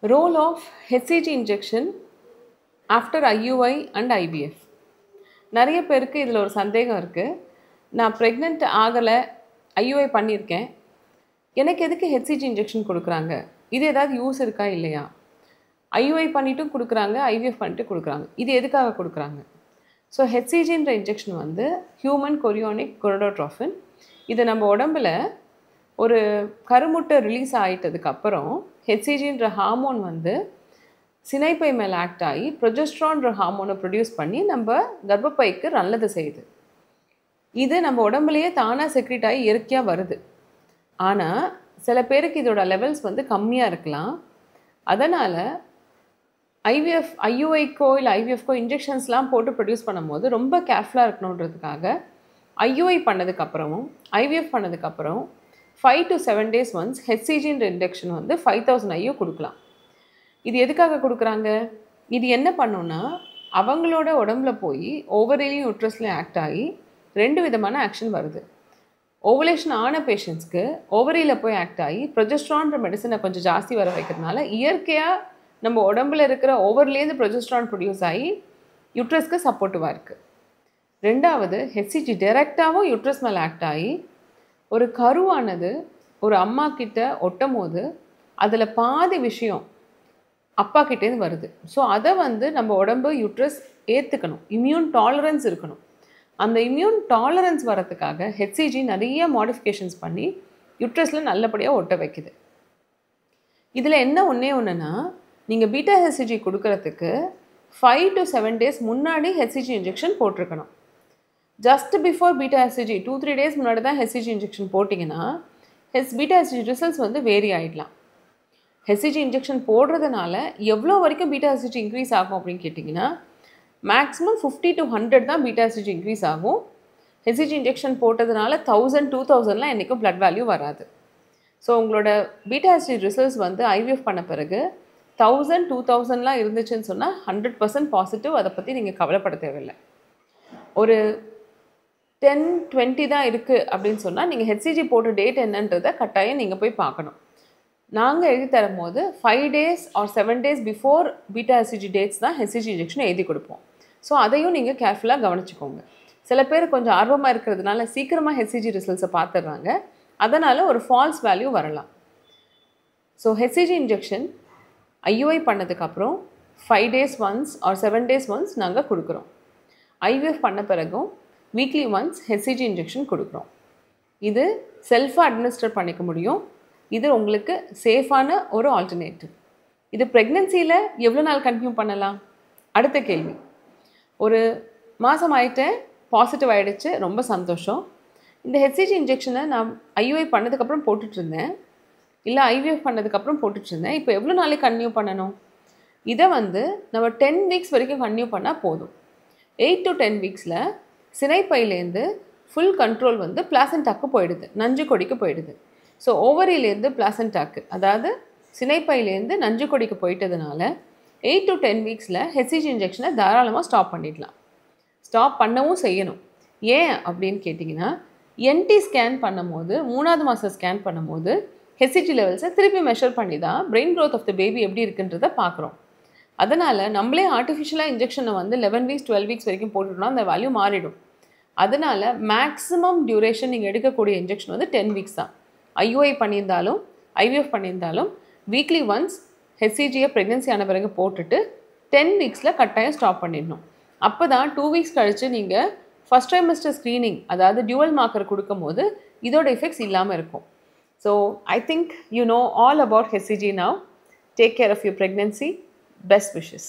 Role of HCG injection after IUI and IVF. நிறைய பேருக்கு இதில் ஒரு சந்தேகம் இருக்குது. நான் ப்ரெக்னென்ட் ஆகலை, IUI பண்ணியிருக்கேன், எனக்கு எதுக்கு HCG இன்ஜெக்ஷன் கொடுக்குறாங்க, இது ஏதாவது யூஸ் இருக்கா இல்லையா? IUI பண்ணிட்டும் கொடுக்குறாங்க, IVF பண்ணிட்டு கொடுக்குறாங்க, இது எதுக்காக கொடுக்குறாங்க? ஸோ HCGன்ற இன்ஜெக்ஷன் வந்து ஹியூமன் கொரியோனிக் கொரோடோட்ரோஃபின். இது நம்ம உடம்பில் ஒரு கருமுட்டை ரிலீஸ் ஆகிட்டதுக்கப்புறம் HCGன்ற ஹார்மோன் வந்து சினைப்பை மேலே ஆக்ட் ஆகி ப்ரொஜெஸ்ட்ரான்ற ஹார்மோனை ப்ரொடியூஸ் பண்ணி நம்ம கர்ப்பப்பைக்கு நல்லது செய்யுது. இது நம்ம உடம்புலையே தானாக செக்ரேட் ஆகி இயற்கையாக வருது. ஆனால் சில பேருக்கு இதோட லெவல்ஸ் வந்து கம்மியாக இருக்கலாம். அதனால் IUIக்கோ இல்லை IVFக்கோ இன்ஜெக்ஷன்ஸ்லாம் போட்டு ப்ரொடியூஸ் பண்ணும்போது ரொம்ப கேர்ஃபுல்லாக இருக்கணுன்றதுக்காக IUI பண்ணதுக்கப்புறமும் IVF பண்ணதுக்கப்புறம் 5 to 7 days once HCGன்ற இன்ஜெக்ஷன் வந்து 5000 IU கொடுக்கலாம். இது எதுக்காக கொடுக்குறாங்க? இது என்ன பண்ணுன்னா அவங்களோட உடம்புல போய் ஓவரிலையும் யூட்ரஸ்லையும் ஆக்ட் ஆகி ரெண்டு விதமான ஆக்ஷன் வருது. ஓவலேஷன் ஆன பேஷண்ட்ஸ்க்கு ஓவரியில் போய் ஆக்ட் ஆகி ப்ரொஜெஸ்ட்ரான்ற மெடிசனை கொஞ்சம் ஜாஸ்தி வர வைக்கிறதுனால இயற்கையாக நம்ம உடம்புல இருக்கிற ஓவர்லேருந்து ப்ரொஜெஸ்ட்ரான் ப்ரொடியூஸ் ஆகி யூட்ரஸ்க்கு சப்போர்ட்டிவாக இருக்குது. ரெண்டாவது, HCG டைரெக்டாகவும் யூட்ரஸ் மேலே ஆக்ட் ஆகி ஒரு கருவானது ஒரு அம்மா கிட்ட ஒட்டும் போது அதில் பாதி விஷயம் அப்பா கிட்டேருந்து வருது. ஸோ அதை வந்து நம்ம உடம்பு யூட்ரஸ் ஏற்றுக்கணும், இம்யூன் டாலரன்ஸ் இருக்கணும். அந்த இம்யூன் டாலரன்ஸ் வரத்துக்காக HCG நிறைய மாடிஃபிகேஷன்ஸ் பண்ணி யூட்ரஸில் நல்லபடியாக ஒட்ட வைக்குது. இதில் என்ன ஒன்றுனா, நீங்கள் பீட்டா HCG கொடுக்கறதுக்கு 5 to 7 days முன்னாடி HCG இன்ஜெக்ஷன் போட்டிருக்கணும். Just before beta HCG 2-3 days முன்னாடி தான் HCG இன்ஜெக்ஷன் போட்டிங்கன்னா பீட்டா HCG ரிசல்ட்ஸ் வந்து வேரி ஆகிடலாம். HCG இன்ஜெக்ஷன் போடுறதுனால எவ்வளோ வரைக்கும் பீட்டா HCG இன்க்ரீஸ் ஆகும் அப்படின்னு கேட்டிங்கன்னா மேக்ஸிமம் 50 to 100 தான் பீட்டா HCG இன்க்ரீஸ் ஆகும். HCG இன்ஜெக்ஷன் போட்டதுனால 1000-2000லாம் என்றைக்கும் பிளட் வேல்யூ வராது. ஸோ உங்களோட பீட்டா HCG ரிசல்ட்ஸ் வந்து IVF பண்ண பிறகு 1000-2000லாம் இருந்துச்சுன்னு சொன்னால் 100% பாசிட்டிவ். அதை பற்றி நீங்கள் கவலைப்பட தேவையில்லை. ஒரு 10-20 தான் இருக்குது அப்படின்னு சொன்னால் நீங்கள் HCG போட்ட டேட் என்னன்றதை கட்டாயம் நீங்கள் போய் பார்க்கணும். நாங்கள் எழுதி தரும் போது 5 days or 7 days before beta HCG dates தான் HCG இன்ஜெக்ஷன் எழுதி கொடுப்போம். ஸோ அதையும் நீங்கள் கேர்ஃபுல்லாக கவனிச்சுக்கோங்க. சில பேர் கொஞ்சம் ஆர்வமாக இருக்கிறதுனால சீக்கிரமாக HCG ரிசல்ட்ஸை பார்த்துடுறாங்க. அதனால் ஒரு ஃபால்ஸ் வேல்யூ வரலாம். ஸோ HCG இன்ஜெக்ஷன் IUI பண்ணதுக்கப்புறம் 5 days once or 7 days once நாங்கள் கொடுக்குறோம். IVF பண்ண பிறகும் வீக்லி ஒன்ஸ் HCG இன்ஜெக்ஷன் கொடுக்குறோம். இது செல்ஃபாக அட்மினிஸ்டர் பண்ணிக்க முடியும். இது உங்களுக்கு சேஃபான ஒரு ஆல்டர்னேட்டிவ். இது ப்ரெக்னென்சியில் எவ்வளோ நாள் கண்டினியூ பண்ணலாம்? அடுத்த கேள்வி. ஒரு மாதம் ஆகிட்டேன், பாசிட்டிவ் ஆகிடுச்சு, ரொம்ப சந்தோஷம். இந்த HCG இன்ஜெக்ஷனை நான் IUI பண்ணதுக்கப்புறம் போட்டுட்ருந்தேன், இல்லை IVF பண்ணதுக்கப்புறம் போட்டுட்ருந்தேன், இப்போ எவ்வளோ நாளைக்கு கண்டினியூ பண்ணணும்? இதை வந்து நம்ம 10 weeks வரைக்கும் கண்டினியூ பண்ணால் போதும். 8 to 10 weeksல சினைப்பையிலேருந்து ஃபுல் கண்ட்ரோல் வந்து பிளாசண்டாக்கு போயிடுது, நஞ்சு கொடிக்கு போயிடுது. ஸோ ஓவரியிலேருந்து பிளாசண்டாக்கு, அதாவது சினைப்பையிலேருந்து நஞ்சு கொடிக்கு போயிட்டதுனால 8 to 10 weeksல HCG இன்ஜெக்ஷனை தாராளமாக ஸ்டாப் பண்ணிடலாம். ஸ்டாப் பண்ணவும் செய்யணும். ஏன் அப்படின்னு கேட்டிங்கன்னா, NT ஸ்கேன் பண்ணும்போது 3ஆவது மாதம் ஸ்கேன் பண்ணும்போது HCG லெவல்ஸை திருப்பி மெஷர் பண்ணி தான் brain growth of the baby எப்படி இருக்குன்றதை பார்க்குறோம். அதனால் நம்மளே ஆர்டிஃபிஷியலாக இன்ஜெக்ஷனை வந்து 11 weeks 12 weeks வரைக்கும் போட்டுட்டோம்னா அந்த வேல்யூ மாறிடும். அதனால் மேக்ஸிமம் டியூரேஷன் நீங்கள் எடுக்கக்கூடிய இன்ஜெக்ஷன் வந்து 10 weeks தான். IUI பண்ணியிருந்தாலும் IVF பண்ணியிருந்தாலும் வீக்லி ஒன்ஸ் HCGயை ப்ரெக்னென்சி ஆன பிறகு போட்டுட்டு 10 weeksல கட்டாயம் ஸ்டாப் பண்ணிடணும். அப்போ தான் 2 weeks கழித்து நீங்கள் ஃபஸ்ட் ட்ரைமஸ்டர் ஸ்க்ரீனிங், அதாவது டியூவல் மார்க்கர் கொடுக்கும் போது இதோட எஃபெக்ட்ஸ் இல்லாமல் இருக்கும். So I think you know all about HCG now. Take care of your pregnancy. Best wishes.